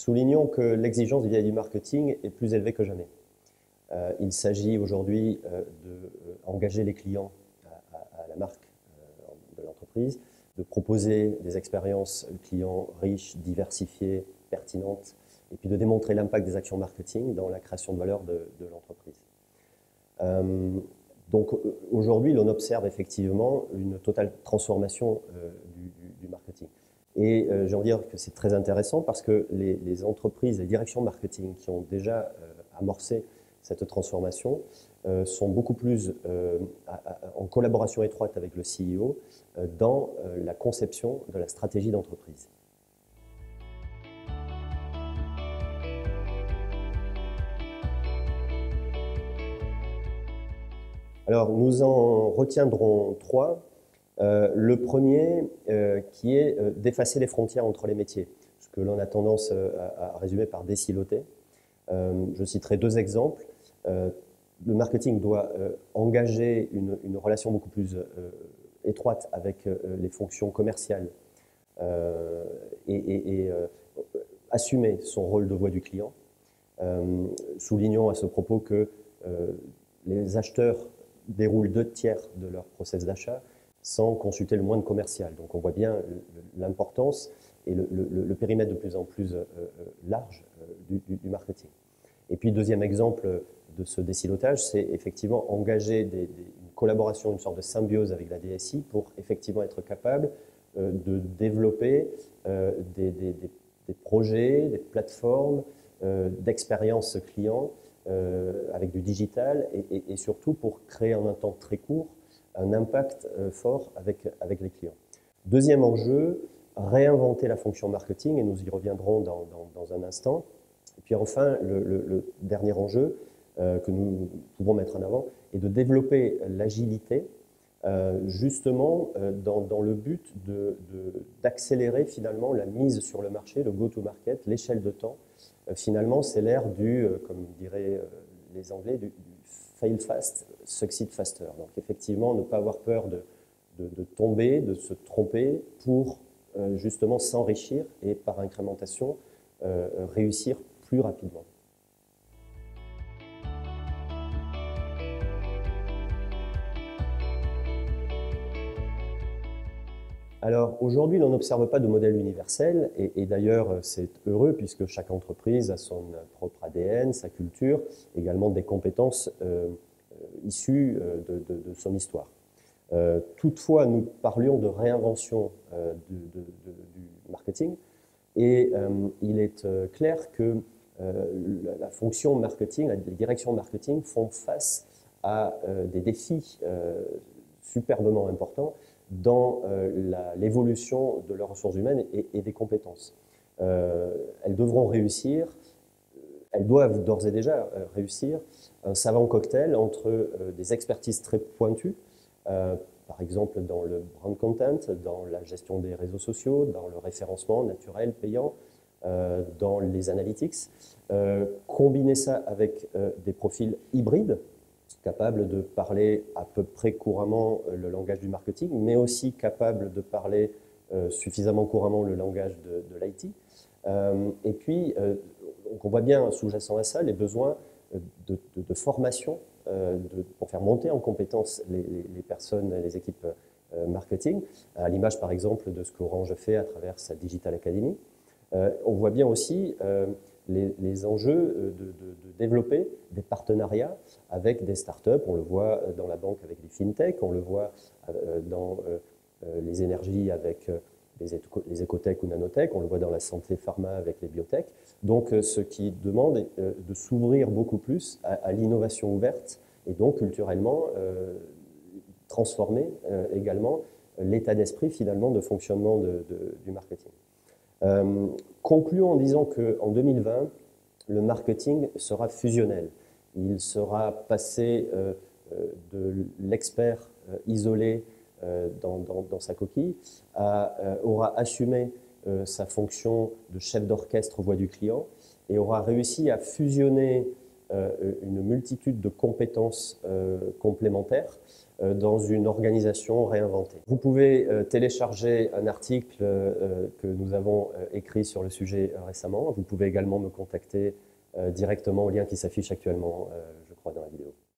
Soulignons que l'exigence vis-à-vis du marketing est plus élevée que jamais. Il s'agit aujourd'hui d'engager les clients à la marque de l'entreprise, de proposer des expériences clients riches, diversifiées, pertinentes, et puis de démontrer l'impact des actions marketing dans la création de valeur de l'entreprise. Donc aujourd'hui, l'on observe effectivement une totale transformation du marketing. Et j'ai envie de dire que c'est très intéressant parce que les entreprises, les directions marketing qui ont déjà amorcé cette transformation sont beaucoup plus en collaboration étroite avec le CEO dans la conception de la stratégie d'entreprise. Alors, nous en retiendrons trois. Le premier, qui est d'effacer les frontières entre les métiers, ce que l'on a tendance à résumer par désiloter. Je citerai deux exemples. Le marketing doit engager une relation beaucoup plus étroite avec les fonctions commerciales et assumer son rôle de voix du client. Soulignons à ce propos que les acheteurs déroulent 2/3 de leur process d'achat sans consulter le moindre commercial. Donc on voit bien l'importance et le périmètre de plus en plus large du marketing. Et puis deuxième exemple de ce désilotage, c'est effectivement engager une collaboration, une sorte de symbiose avec la DSI pour effectivement être capable de développer des projets, des plateformes d'expérience client avec du digital et surtout pour créer en un temps très court un impact fort avec les clients. Deuxième enjeu, réinventer la fonction marketing, et nous y reviendrons dans un instant. Et puis enfin, le dernier enjeu que nous pouvons mettre en avant est de développer l'agilité, justement dans le but d'accélérer finalement la mise sur le marché, le go-to-market, l'échelle de temps. Finalement, c'est l'ère comme diraient les Anglais, du fail fast, succeed faster. Donc effectivement, ne pas avoir peur de tomber, de se tromper pour justement s'enrichir et par incrémentation réussir plus rapidement. Alors aujourd'hui, l'on n'observe pas de modèle universel et d'ailleurs c'est heureux puisque chaque entreprise a son propre ADN, sa culture, également des compétences issues de son histoire. Toutefois, nous parlions de réinvention du marketing et il est clair que la fonction marketing, les directions marketing font face à des défis superbement importants dans l'évolution de leurs ressources humaines et des compétences. Elles devront réussir, elles doivent d'ores et déjà réussir un savant cocktail entre des expertises très pointues, par exemple dans le brand content, dans la gestion des réseaux sociaux, dans le référencement naturel, payant, dans les analytics, combiner ça avec des profils hybrides, capable de parler à peu près couramment le langage du marketing, mais aussi capable de parler suffisamment couramment le langage de l'IT. Et puis, on voit bien sous-jacent à ça les besoins de formation pour faire monter en compétence les personnes, les équipes marketing, à l'image par exemple de ce qu'Orange fait à travers sa Digital Academy. On voit bien aussi les enjeux de développer des partenariats avec des startups. On le voit dans la banque avec les fintech, on le voit dans les énergies avec les écotech ou nanotech, on le voit dans la santé pharma avec les biotech. Donc ce qui demande de s'ouvrir beaucoup plus à l'innovation ouverte et donc culturellement transformer également l'état d'esprit finalement de fonctionnement du marketing. Concluons en disant qu'en 2020, le marketing sera fusionnel. Il sera passé de l'expert isolé dans sa coquille, aura assumé sa fonction de chef d'orchestre voix du client et aura réussi à fusionner une multitude de compétences complémentaires dans une organisation réinventée. Vous pouvez télécharger un article que nous avons écrit sur le sujet récemment. Vous pouvez également me contacter directement au lien qui s'affiche actuellement.